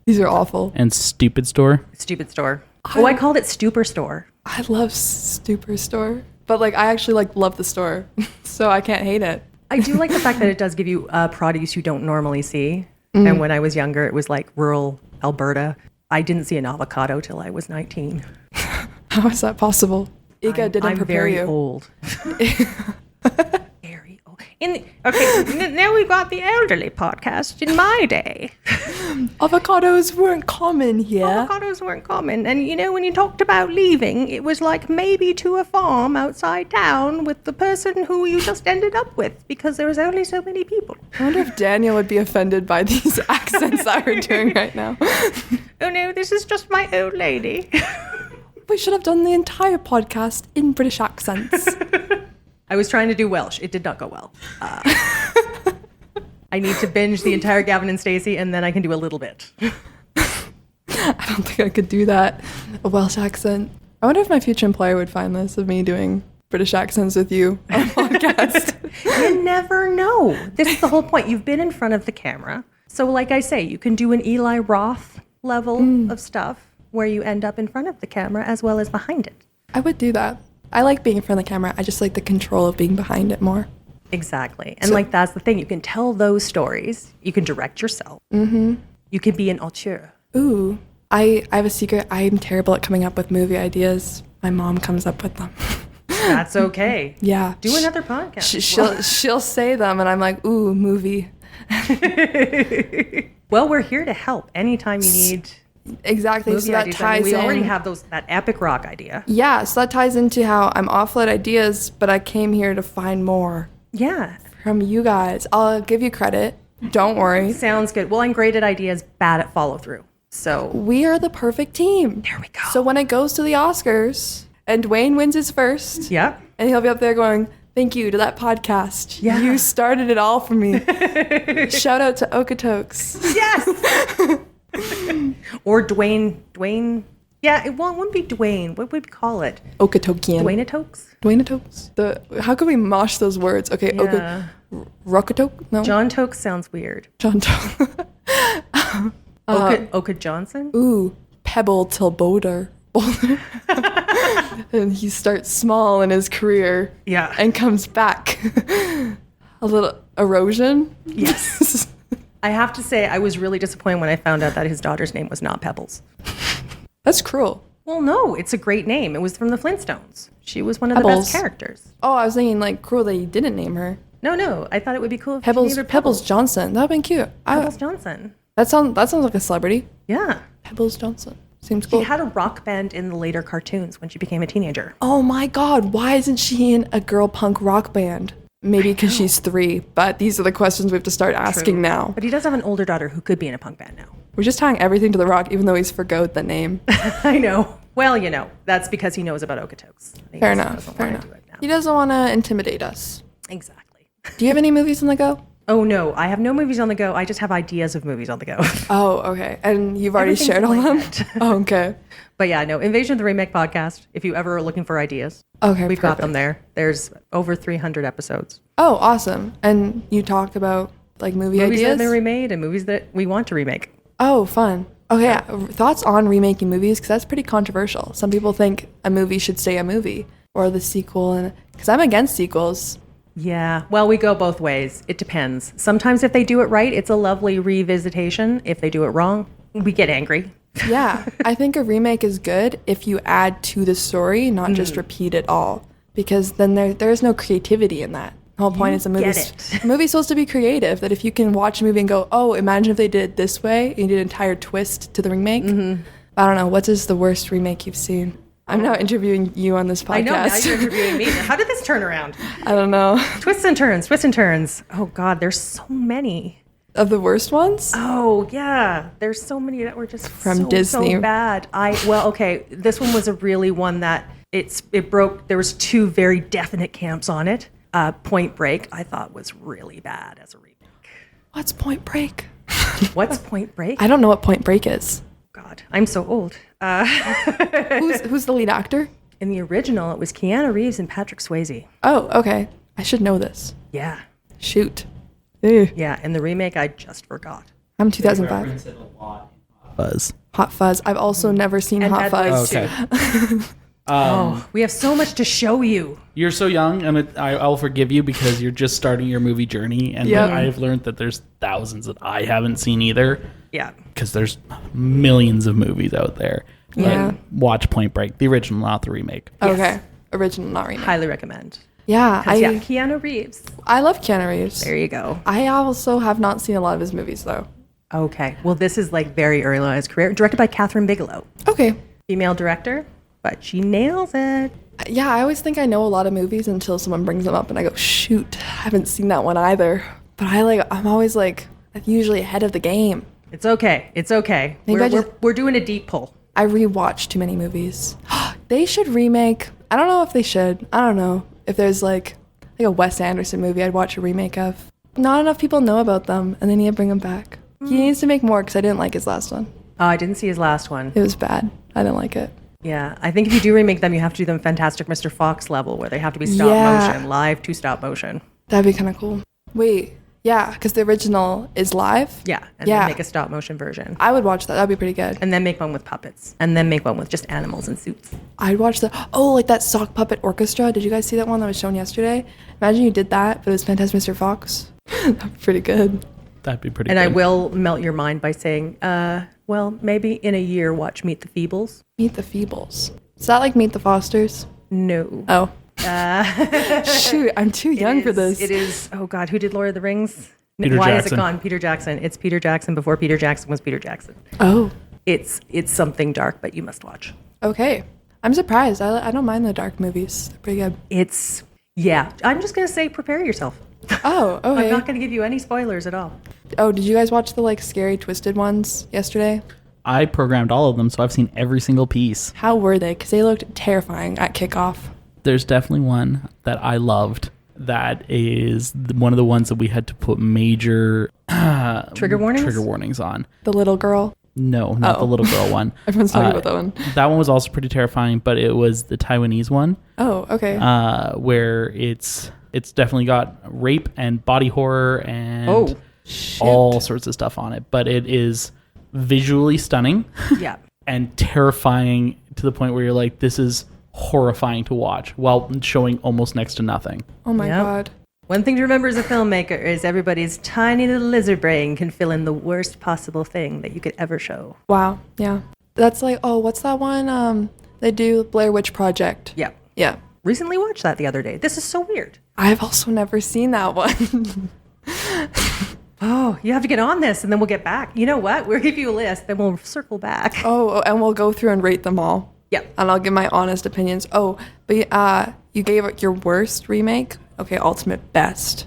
These are awful. And Stupid Store. Stupid store. I called it Stupor Store. I love Stupor Store. But like I actually like love the store. So I can't hate it. I do like the fact that it does give you produce you don't normally see. And when I was younger, it was like rural Alberta. I didn't see an avocado till I was 19. How is that possible? Iga didn't prepare you. I'm very old. Very old. Now we've got the elderly podcast. In my day, Avocados weren't common here. avocados weren't common. And you know, when you talked about leaving, it was like maybe to a farm outside town with the person who you just ended up with because there was only so many people. I wonder if Daniel would be offended by these accents that we're doing right now. Oh no, this is just my old lady. We should have done the entire podcast in British accents. I was trying to do Welsh. It did not go well. I need to binge the entire Gavin and Stacey, and then I can do a little bit. I don't think I could do that. A Welsh accent. I wonder if my future employer would find this of me doing British accents with you on a podcast. You never know. This is the whole point. You've been in front of the camera. So like I say, you can do an Eli Roth level of stuff where you end up in front of the camera as well as behind it. I would do that. I like being in front of the camera. I just like the control of being behind it more. Exactly. And like that's the thing. You can tell those stories. You can direct yourself. Mm-hmm. You can be an auteur. Ooh. I have a secret. I'm terrible at coming up with movie ideas. My mom comes up with them. That's okay. Yeah. Do another podcast. She'll say them and I'm like, ooh, movie. Well, we're here to help anytime you need exactly. movie So that ideas. ties we in. already have that epic rock idea. Yeah, so that ties into how I'm awful at ideas, but I came here to find more Yeah. from you guys. I'll give you credit. Don't worry. Sounds good. Well, I'm great at ideas, bad at follow through. So We are the perfect team. there we go. So when it goes to the Oscars and Dwayne wins his first, yeah. and he'll be up there going, Thank you to that podcast. Yeah. You started it all for me. Shout out to Okotoks. Yes. Or Dwayne. Yeah, it wouldn't be Dwayne. What would we call it? Okotokian. Dwayne-a-tokes? How can we mosh those words? Okay, Yeah. Rokotok? No. John Tokes sounds weird. John Tok. Oka Johnson? Ooh, Pebble till Boulder. And he starts small in his career. Yeah. And comes back. A little erosion. Yes. I have to say, I was really disappointed when I found out that his daughter's name was not Pebbles. That's cruel. Well, no, it's a great name. It was from the Flintstones. She was one of the best characters. Oh, I was thinking like cruel that he didn't name her. No, I thought it would be cool if she named her Pebbles Johnson. That would have been cute. Pebbles Johnson. That sounds like a celebrity. Yeah. Pebbles Johnson. Seems cool. She had a rock band in the later cartoons when she became a teenager. Oh my God, why isn't she in a girl punk rock band? Maybe because she's 3, but these are the questions we have to start asking now. But he does have an older daughter who could be in a punk band now. We're just tying everything to The Rock, even though he's forgoed the name. I know. Well, that's because he knows about Okotoks. Fair enough. He doesn't want to intimidate us. Exactly. Do you have any movies on the go? Oh, no. I have no movies on the go. I just have ideas of movies on the go. Oh, okay. And you've already shared all them? Oh, okay. But yeah, no, Invasion of the Remake podcast, if you ever are looking for ideas, we've got them there. There's over 300 episodes. Oh, awesome. And you talk about like movies that ideas? have been remade and movies that we want to remake. Oh, fun. Okay, thoughts on remaking movies? Because that's pretty controversial. Some people think a movie should stay a movie or the sequel. And because I'm against sequels. Yeah, well, we go both ways. It depends. Sometimes if they do it right, it's a lovely revisitation. If they do it wrong, we get angry. Yeah, I think a remake is good if you add to the story, not just repeat it all. Because then there's no creativity in that. The whole point is a movie's supposed to be creative. That if you can watch a movie and go, oh, imagine if they did it this way, and you did an entire twist to the remake. Mm-hmm. I don't know. What is the worst remake you've seen? I'm now interviewing you on this podcast. I know, now you're interviewing me. How did this turn around? I don't know. Twists and turns. Oh, God, there's so many. Of the worst ones? Oh, yeah. There's so many that were just from Disney. So bad. Okay, this one was a really one that it broke. There was 2 very definite camps on it. Point Break, I thought was really bad as a remake. What's Point Break? What's Point Break? I don't know what Point Break is. God, I'm so old. Who's the lead actor? In the original, it was Keanu Reeves and Patrick Swayze. Oh, okay. I should know this. Yeah. Shoot. Ew. Yeah, in the remake, I just forgot. I'm 2005. Fuzz. Hot Fuzz. I've also never seen Hot Fuzz. Okay. We have so much to show you. You're so young, and I'll forgive you because you're just starting your movie journey, and I've learned that there's thousands that I haven't seen either. Yeah. Because there's millions of movies out there. Yeah. Watch Point Break, the original, not the remake. Yes. Okay. Original, not remake. Highly recommend. Yeah. Keanu Reeves. I love Keanu Reeves. There you go. I also have not seen a lot of his movies, though. Okay. Well, this is like very early in his career. Directed by Catherine Bigelow. Okay. Female director, but she nails it. Yeah, I always think I know a lot of movies until someone brings them up and I go, shoot, I haven't seen that one either. But I'm always like, I'm usually ahead of the game. It's okay. We're doing a deep pull. I rewatch too many movies. They should remake. I don't know if they should. I don't know if there's like a Wes Anderson movie I'd watch a remake of. Not enough people know about them, and they need to bring them back. He needs to make more because I didn't like his last one. Oh, I didn't see his last one. It was bad. I didn't like it. Yeah, I think if you do remake them, you have to do them Fantastic Mr. Fox level, where they have to be stop motion, live to stop motion. That'd be kind of cool. Wait, yeah, because the original is live? Yeah, and then make a stop motion version. I would watch that. That'd be pretty good. And then make one with puppets. And then make one with just animals in suits. I'd watch like that sock puppet orchestra. Did you guys see that one that was shown yesterday? Imagine you did that, but it was Fantastic Mr. Fox. That'd be pretty good. That'd be pretty good. And I will melt your mind by saying, well, maybe in a year watch Meet the Feebles. Meet the Feebles. Is that like Meet the Fosters? No. Oh. Shoot, I'm too young for this. It is. Oh, God, who did Lord of the Rings? Peter Why Jackson. is it gone? Peter Jackson. It's Peter Jackson before Peter Jackson was Peter Jackson. Oh. It's something dark, but you must watch. Okay. I'm surprised. I don't mind the dark movies. They're pretty good. I'm just going to say prepare yourself. Oh, okay. I'm not going to give you any spoilers at all. Oh, did you guys watch the scary twisted ones yesterday? I programmed all of them, so I've seen every single piece. How were they? Because they looked terrifying at kickoff. There's definitely one that I loved. that is one of the ones that we had to put major trigger warnings on. The little girl. No, not the little girl one. Everyone's talking about that one. That one was also pretty terrifying, but it was the Taiwanese one. Oh, okay. Where it's definitely got rape and body horror and all sorts of stuff on it, but it is visually stunning. Yeah. And terrifying to the point where you're like, this is horrifying to watch while showing almost next to nothing. Oh my God. One thing to remember as a filmmaker is everybody's tiny little lizard brain can fill in the worst possible thing that you could ever show. Wow. Yeah. That's like, what's that one? They do Blair Witch Project. Yeah. Yeah. Recently watched that the other day. This is so weird. I've also never seen that one. Oh, you have to get on this and then we'll get back. You know what? We'll give you a list, then we'll circle back. Oh, and we'll go through and rate them all. Yep. And I'll give my honest opinions. Oh, but you gave it your worst remake? Okay, ultimate best.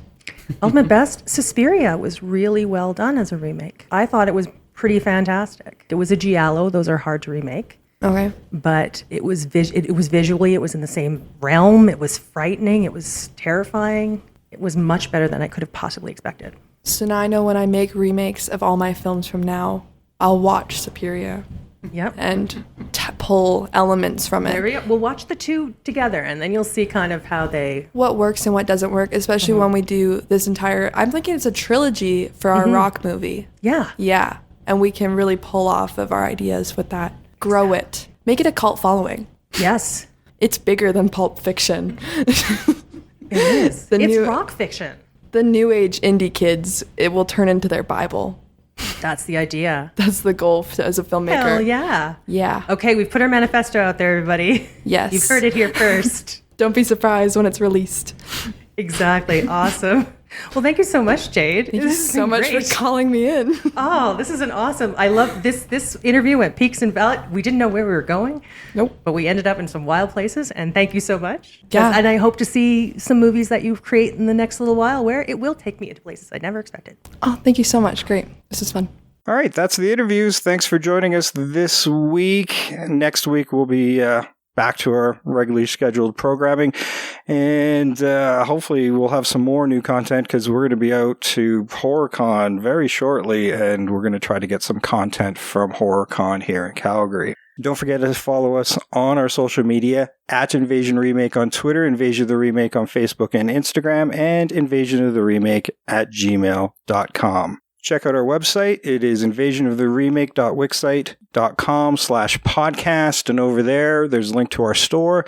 Ultimate best? Suspiria was really well done as a remake. I thought it was pretty fantastic. It was a giallo. Those are hard to remake. Okay. But it was visually, it was in the same realm. It was frightening. It was terrifying. It was much better than I could have possibly expected. So now I know when I make remakes of all my films from now, I'll watch Suspiria. Yep. And pull elements from it. There we go. We'll watch the two together, and then you'll see kind of how what works and what doesn't work, especially when we do this entire... I'm thinking it's a trilogy for our rock movie. Yeah. Yeah. And we can really pull off of our ideas with that. Grow it. Make it a cult following. Yes. It's bigger than Pulp Fiction. It is. It's rock fiction. The new age indie kids, it will turn into their Bible. That's the idea. That's the goal as a filmmaker. Hell yeah. Yeah. Okay, we've put our manifesto out there, everybody. Yes. You've heard it here first. Don't be surprised when it's released. Exactly. Awesome. Well, thank you so much, Jade. Thank you so much for calling me in. Oh, this is an awesome. I love this. This interview went peaks and valleys. We didn't know where we were going. Nope. But we ended up in some wild places, and thank you so much. Yeah. And I hope to see some movies that you create in the next little while where it will take me into places I never expected. Oh, thank you so much. Great. This is fun. All right, that's the interviews. Thanks for joining us this week. Next week, we'll be back to our regularly scheduled programming. And hopefully we'll have some more new content because we're going to be out to HorrorCon very shortly. And we're going to try to get some content from HorrorCon here in Calgary. Don't forget to follow us on our social media at Invasion Remake on Twitter, Invasion of the Remake on Facebook and Instagram, and Invasion of the Remake at gmail.com. Check out our website. It is invasionoftheRemake.wixsite.com/podcast. And over there's a link to our store.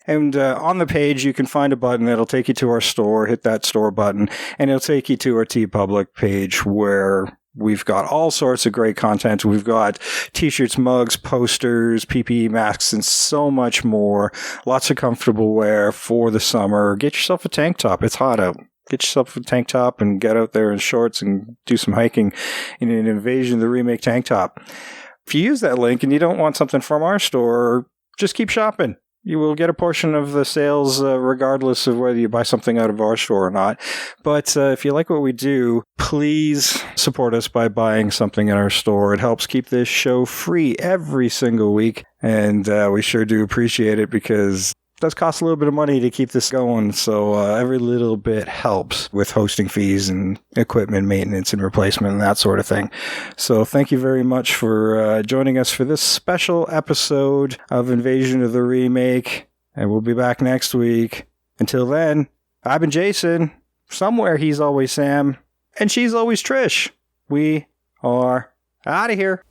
And on the page, you can find a button that'll take you to our store. Hit that store button, and it'll take you to our TeePublic page where we've got all sorts of great content. We've got t-shirts, mugs, posters, PPE masks, and so much more. Lots of comfortable wear for the summer. Get yourself a tank top. It's hot out. Get yourself a tank top and get out there in shorts and do some hiking in an Invasion of the Remake tank top. If you use that link and you don't want something from our store, just keep shopping. You will get a portion of the sales regardless of whether you buy something out of our store or not. But if you like what we do, please support us by buying something in our store. It helps keep this show free every single week. And we sure do appreciate it because does cost a little bit of money to keep this going, so every little bit helps with hosting fees and equipment maintenance and replacement and that sort of thing. So thank you very much for joining us for this special episode of Invasion of the Remake, and we'll be back next week. Until then, I've been Jason. Somewhere he's always Sam, and she's always Trish. We are out of here.